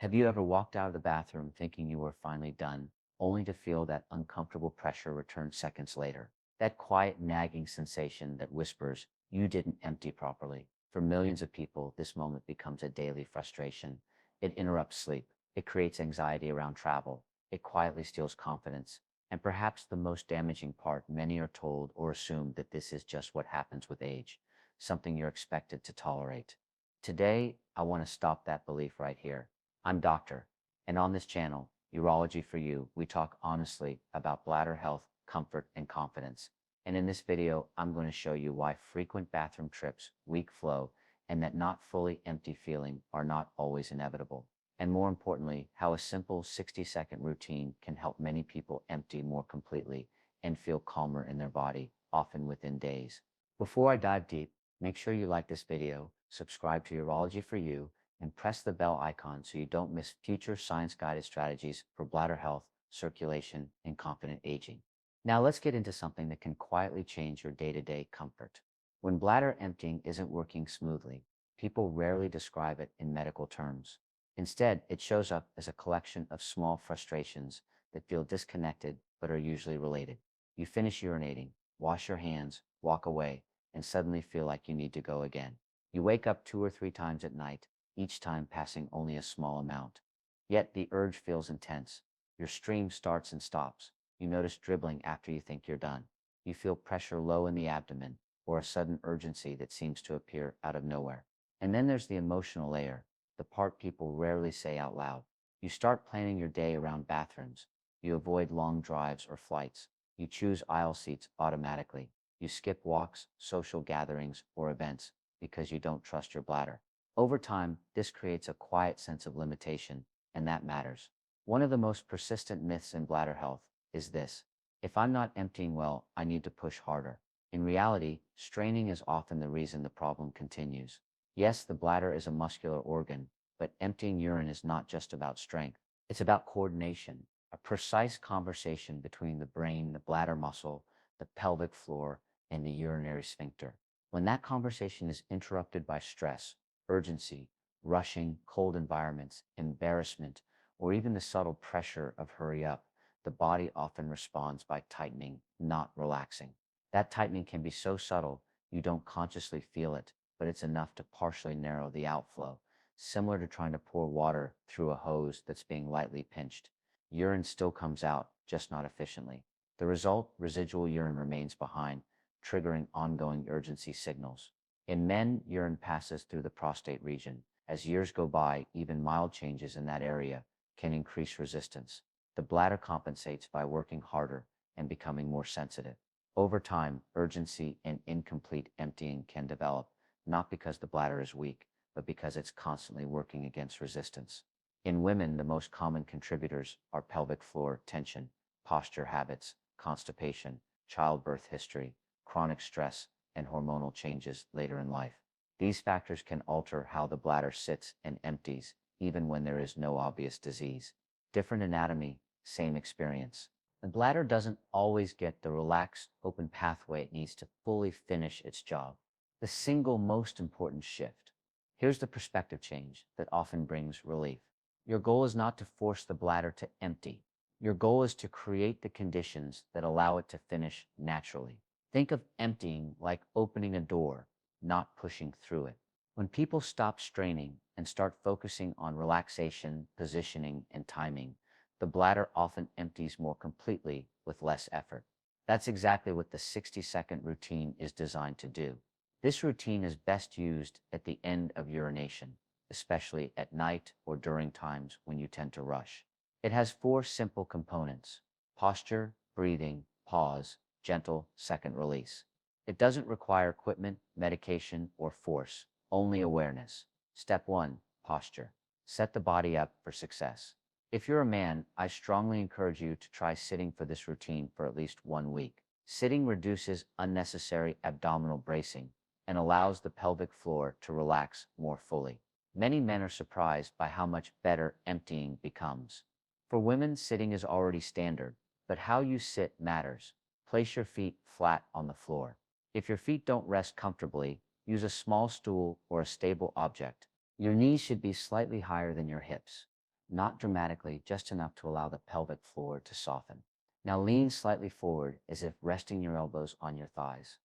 Have you ever walked out of the bathroom thinking you were finally done, only to feel that uncomfortable pressure return seconds later? That quiet nagging sensation that whispers, you didn't empty properly. For millions of people, this moment becomes a daily frustration. It interrupts sleep. It creates anxiety around travel. It quietly steals confidence. And perhaps the most damaging part, many are told or assume that this is just what happens with age, something you're expected to tolerate. Today, I want to stop that belief right here. I'm Doctor, and on this channel, Urology for You, we talk honestly about bladder health, comfort, and confidence. And in this video, I'm going to show you why frequent bathroom trips, weak flow, and that not fully empty feeling are not always inevitable. And more importantly, how a simple 60-second routine can help many people empty more completely and feel calmer in their body, often within days. Before I dive deep, make sure you like this video, subscribe to Urology for You, and press the bell icon so you don't miss future science-guided strategies for bladder health, circulation, and confident aging. Now let's get into something that can quietly change your day-to-day comfort. When bladder emptying isn't working smoothly, people rarely describe it in medical terms. Instead, it shows up as a collection of small frustrations that feel disconnected but are usually related. You finish urinating, wash your hands, walk away, and suddenly feel like you need to go again. You wake up 2 or 3 times at night, each time passing only a small amount. Yet the urge feels intense. Your stream starts and stops. You notice dribbling after you think you're done. You feel pressure low in the abdomen or a sudden urgency that seems to appear out of nowhere. And then there's the emotional layer, the part people rarely say out loud. You start planning your day around bathrooms. You avoid long drives or flights. You choose aisle seats automatically. You skip walks, social gatherings, or events because you don't trust your bladder. Over time, this creates a quiet sense of limitation, and that matters. One of the most persistent myths in bladder health is this: if I'm not emptying well, I need to push harder. In reality, straining is often the reason the problem continues. Yes, the bladder is a muscular organ, but emptying urine is not just about strength. It's about coordination, a precise conversation between the brain, the bladder muscle, the pelvic floor, and the urinary sphincter. When that conversation is interrupted by stress, urgency, rushing, cold environments, embarrassment, or even the subtle pressure of hurry up, the body often responds by tightening, not relaxing. That tightening can be so subtle you don't consciously feel it, but it's enough to partially narrow the outflow, similar to trying to pour water through a hose that's being lightly pinched. Urine still comes out, just not efficiently. The result, residual urine remains behind, triggering ongoing urgency signals. In men, urine passes through the prostate region. As years go by, even mild changes in that area can increase resistance. The bladder compensates by working harder and becoming more sensitive. Over time, urgency and incomplete emptying can develop, not because the bladder is weak, but because it's constantly working against resistance. In women, the most common contributors are pelvic floor tension, posture habits, constipation, childbirth history, chronic stress, and hormonal changes later in life. These factors can alter how the bladder sits and empties, even when there is no obvious disease. Different anatomy, same experience. The bladder doesn't always get the relaxed, open pathway it needs to fully finish its job. The single most important shift. Here's the perspective change that often brings relief. Your goal is not to force the bladder to empty. Your goal is to create the conditions that allow it to finish naturally. Think of emptying like opening a door, not pushing through it. When people stop straining and start focusing on relaxation, positioning, and timing, the bladder often empties more completely with less effort. That's exactly what the 60-second routine is designed to do. This routine is best used at the end of urination, especially at night or during times when you tend to rush. It has 4 simple components: posture, breathing, pause, gentle, second release. It doesn't require equipment, medication, or force, only awareness. Step 1, posture. Set the body up for success. If you're a man, I strongly encourage you to try sitting for this routine for at least 1 week. Sitting reduces unnecessary abdominal bracing and allows the pelvic floor to relax more fully. Many men are surprised by how much better emptying becomes. For women, sitting is already standard, but how you sit matters. Place your feet flat on the floor. If your feet don't rest comfortably, use a small stool or a stable object. Your knees should be slightly higher than your hips. not dramatically, just enough to allow the pelvic floor to soften. Now lean slightly forward as if resting your elbows on your thighs.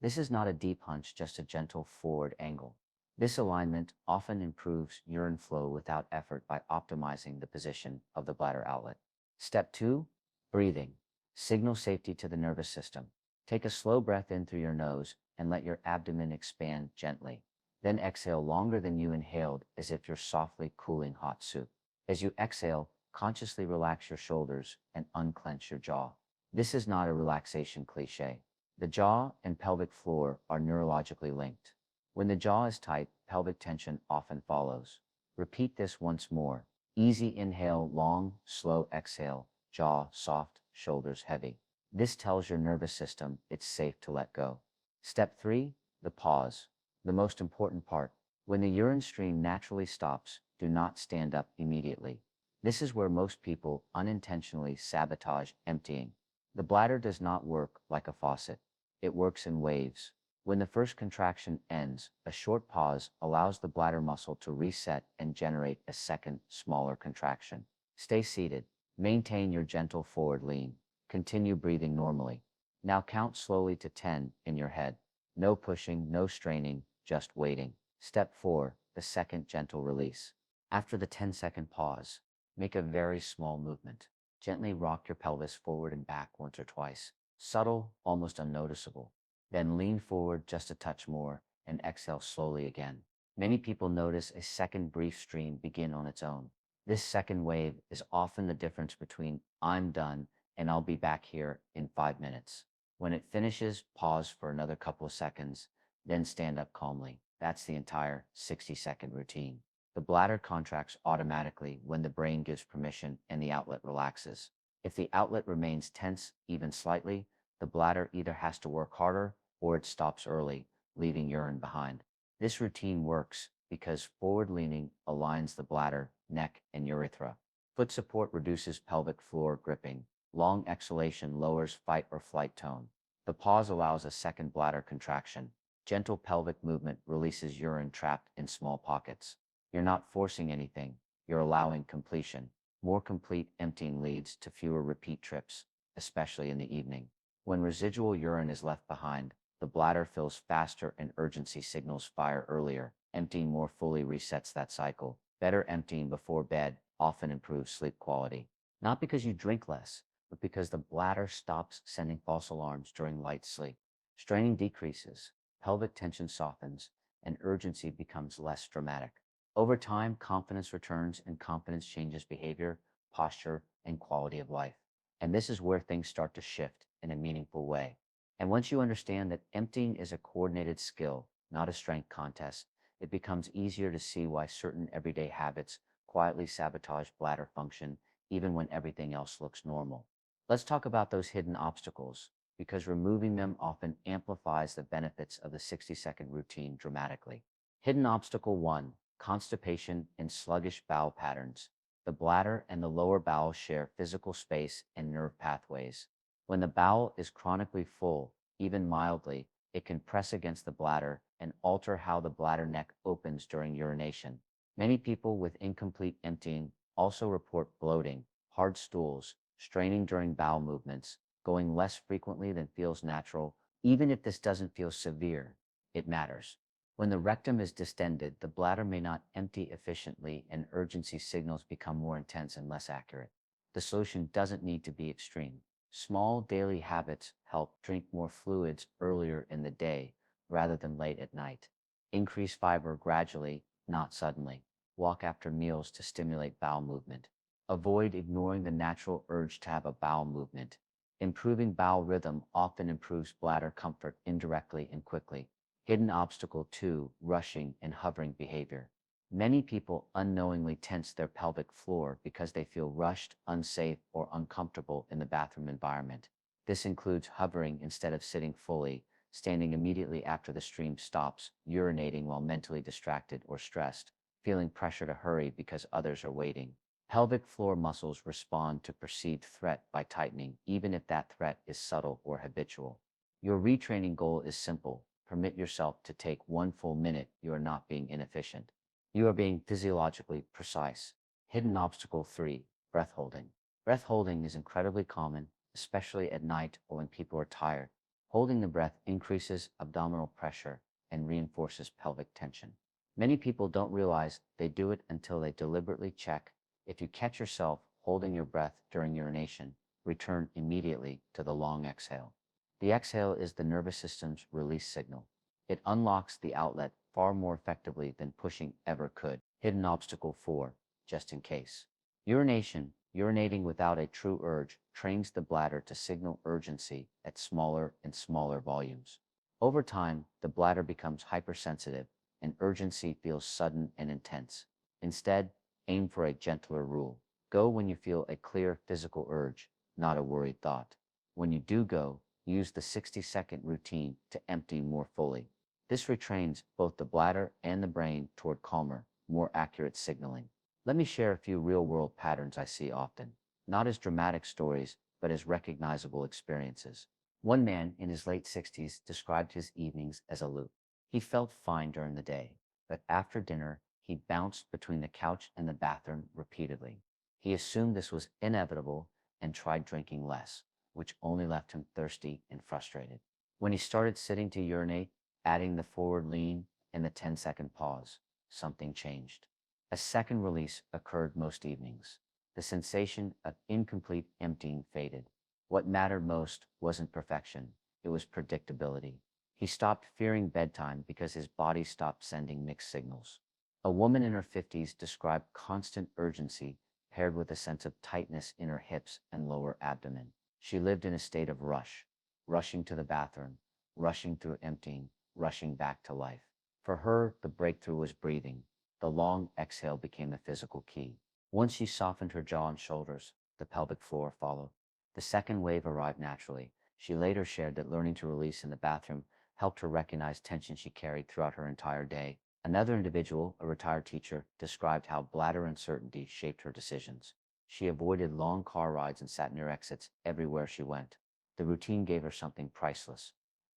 This is not a deep hunch, just a gentle forward angle. This alignment often improves urine flow without effort by optimizing the position of the bladder outlet. Step 2, breathing. Signal safety to the nervous system. Take a slow breath in through your nose and let your abdomen expand gently. Then exhale longer than you inhaled, as if you're softly cooling hot soup. As you exhale, consciously relax your shoulders and unclench your jaw. This is not a relaxation cliche. The jaw and pelvic floor are neurologically linked. When the jaw is tight, pelvic tension often follows. Repeat this once more. Easy inhale, long, slow exhale, jaw soft, shoulders heavy. This tells your nervous system it's safe to let go. Step 3, the pause. The most important part. When the urine stream naturally stops, do not stand up immediately. This is where most people unintentionally sabotage emptying. The bladder does not work like a faucet. It works in waves. When the first contraction ends, a short pause allows the bladder muscle to reset and generate a second, smaller contraction. Stay seated. Maintain your gentle forward lean. Continue breathing normally. Now count slowly to 10 in your head. No pushing, no straining, just waiting. Step 4, the second gentle release. After the 10-second pause, make a very small movement. Gently rock your pelvis forward and back once or twice. Subtle, almost unnoticeable. Then lean forward just a touch more and exhale slowly again. Many people notice a second brief stream begin on its own. This second wave is often the difference between "I'm done" and "I'll be back here in 5 minutes." When it finishes, pause for another couple of seconds, then stand up calmly. That's the entire 60-second routine. The bladder contracts automatically when the brain gives permission and the outlet relaxes. If the outlet remains tense even slightly, the bladder either has to work harder or it stops early, leaving urine behind. This routine works because forward leaning aligns the bladder, neck, and urethra. Foot support reduces pelvic floor gripping. Long exhalation lowers fight or flight tone. The pause allows a second bladder contraction. Gentle pelvic movement releases urine trapped in small pockets. You're not forcing anything, you're allowing completion. More complete emptying leads to fewer repeat trips, especially in the evening. When residual urine is left behind, the bladder fills faster and urgency signals fire earlier. Emptying more fully resets that cycle. Better emptying before bed often improves sleep quality. Not because you drink less, but because the bladder stops sending false alarms during light sleep. Straining decreases, pelvic tension softens, and urgency becomes less dramatic. Over time, confidence returns, and confidence changes behavior, posture, and quality of life. And this is where things start to shift in a meaningful way. And once you understand that emptying is a coordinated skill, not a strength contest, it becomes easier to see why certain everyday habits quietly sabotage bladder function even when everything else looks normal. Let's talk about those hidden obstacles, because removing them often amplifies the benefits of the 60-second routine dramatically. Hidden obstacle 1, constipation and sluggish bowel patterns. The bladder and the lower bowel share physical space and nerve pathways. When the bowel is chronically full, even mildly, it can press against the bladder and alter how the bladder neck opens during urination. Many people with incomplete emptying also report bloating, hard stools, straining during bowel movements, going less frequently than feels natural. Even if this doesn't feel severe, it matters. When the rectum is distended, the bladder may not empty efficiently and urgency signals become more intense and less accurate. The solution doesn't need to be extreme. Small daily habits help. Drink more fluids earlier in the day rather than late at night. Increase fiber gradually, not suddenly. Walk after meals to stimulate bowel movement. Avoid ignoring the natural urge to have a bowel movement. Improving bowel rhythm often improves bladder comfort indirectly and quickly. Hidden obstacle 2, rushing and hovering behavior. Many people unknowingly tense their pelvic floor because they feel rushed, unsafe, or uncomfortable in the bathroom environment. This includes hovering instead of sitting fully, standing immediately after the stream stops, urinating while mentally distracted or stressed, feeling pressure to hurry because others are waiting. Pelvic floor muscles respond to perceived threat by tightening, even if that threat is subtle or habitual. Your retraining goal is simple. Permit yourself to take 1 full minute. You are not being inefficient. You are being physiologically precise. Hidden obstacle 3, breath holding. Breath holding is incredibly common, especially at night or when people are tired. Holding the breath increases abdominal pressure and reinforces pelvic tension. Many people don't realize they do it until they deliberately check. If you catch yourself holding your breath during urination, return immediately to the long exhale. The exhale is the nervous system's release signal. It unlocks the outlet far more effectively than pushing ever could. Hidden obstacle 4, just in case. Urination, urinating without a true urge, trains the bladder to signal urgency at smaller and smaller volumes. Over time, the bladder becomes hypersensitive and urgency feels sudden and intense. Instead, aim for a gentler rule. Go when you feel a clear physical urge, not a worried thought. When you do go, use the 60-second routine to empty more fully. This retrains both the bladder and the brain toward calmer, more accurate signaling. Let me share a few real-world patterns I see often, not as dramatic stories, but as recognizable experiences. One man in his late 60s described his evenings as a loop. He felt fine during the day, but after dinner, he bounced between the couch and the bathroom repeatedly. He assumed this was inevitable and tried drinking less, which only left him thirsty and frustrated. When he started sitting to urinate, adding the forward lean and the 10-second pause, something changed. A second release occurred most evenings. The sensation of incomplete emptying faded. What mattered most wasn't perfection, it was predictability. He stopped fearing bedtime because his body stopped sending mixed signals. A woman in her 50s described constant urgency paired with a sense of tightness in her hips and lower abdomen. She lived in a state of rush, rushing to the bathroom, rushing through emptying, rushing back to life. For her, the breakthrough was breathing. The long exhale became the physical key. Once she softened her jaw and shoulders, the pelvic floor followed. The second wave arrived naturally. She later shared that learning to release in the bathroom helped her recognize tension she carried throughout her entire day. Another individual, a retired teacher, described how bladder uncertainty shaped her decisions. She avoided long car rides and sat near exits everywhere she went. The routine gave her something priceless: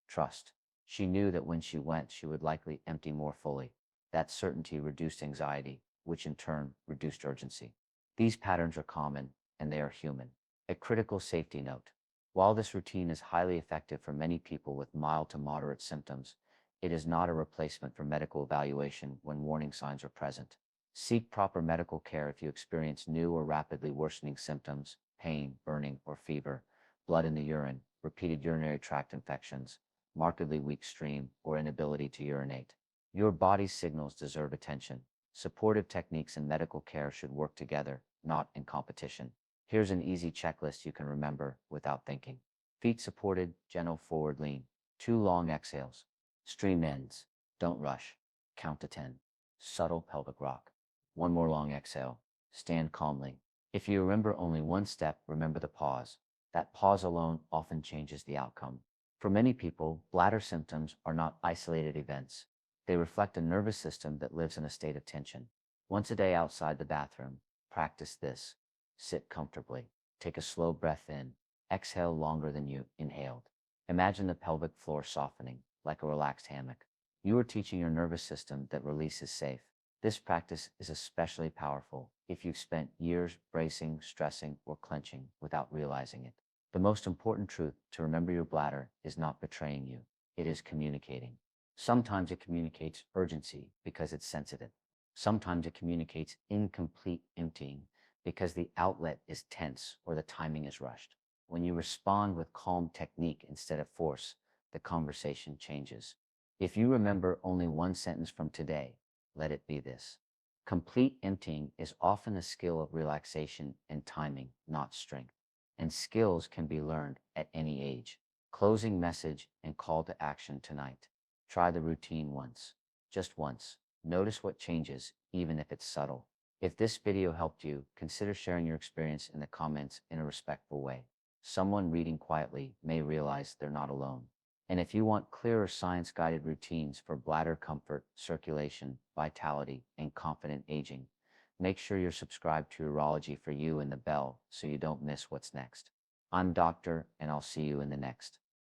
trust. She knew that when she went, she would likely empty more fully. That certainty reduced anxiety, which in turn reduced urgency. These patterns are common, and they are human. A critical safety note: while this routine is highly effective for many people with mild to moderate symptoms, it is not a replacement for medical evaluation when warning signs are present. Seek proper medical care if you experience new or rapidly worsening symptoms, pain, burning, or fever, blood in the urine, repeated urinary tract infections, markedly weak stream, or inability to urinate. Your body's signals deserve attention. Supportive techniques and medical care should work together, not in competition. Here's an easy checklist you can remember without thinking. Feet supported, gentle forward lean. 2 long exhales. Stream ends. Don't rush. Count to 10. Subtle pelvic rock. 1 more long exhale. Stand calmly. If you remember only one step, remember the pause. That pause alone often changes the outcome. For many people, bladder symptoms are not isolated events. They reflect a nervous system that lives in a state of tension. Once a day outside the bathroom, practice this. Sit comfortably. Take a slow breath in. Exhale longer than you inhaled. Imagine the pelvic floor softening, like a relaxed hammock. You are teaching your nervous system that release is safe. This practice is especially powerful if you've spent years bracing, stressing, or clenching without realizing it. The most important truth to remember: your bladder is not betraying you. It is communicating. Sometimes it communicates urgency because it's sensitive. Sometimes it communicates incomplete emptying because the outlet is tense or the timing is rushed. When you respond with calm technique instead of force, the conversation changes. If you remember only one sentence from today, let it be this: complete emptying is often a skill of relaxation and timing, not strength. And skills can be learned at any age. Closing message and call to action tonight. Try the routine once, just once. Notice what changes, even if it's subtle. If this video helped you, consider sharing your experience in the comments in a respectful way. Someone reading quietly may realize they're not alone. And if you want clearer science-guided routines for bladder comfort, circulation, vitality, and confident aging, make sure you're subscribed to Urology for you and the bell so you don't miss what's next. I'm Doctor, and I'll see you in the next.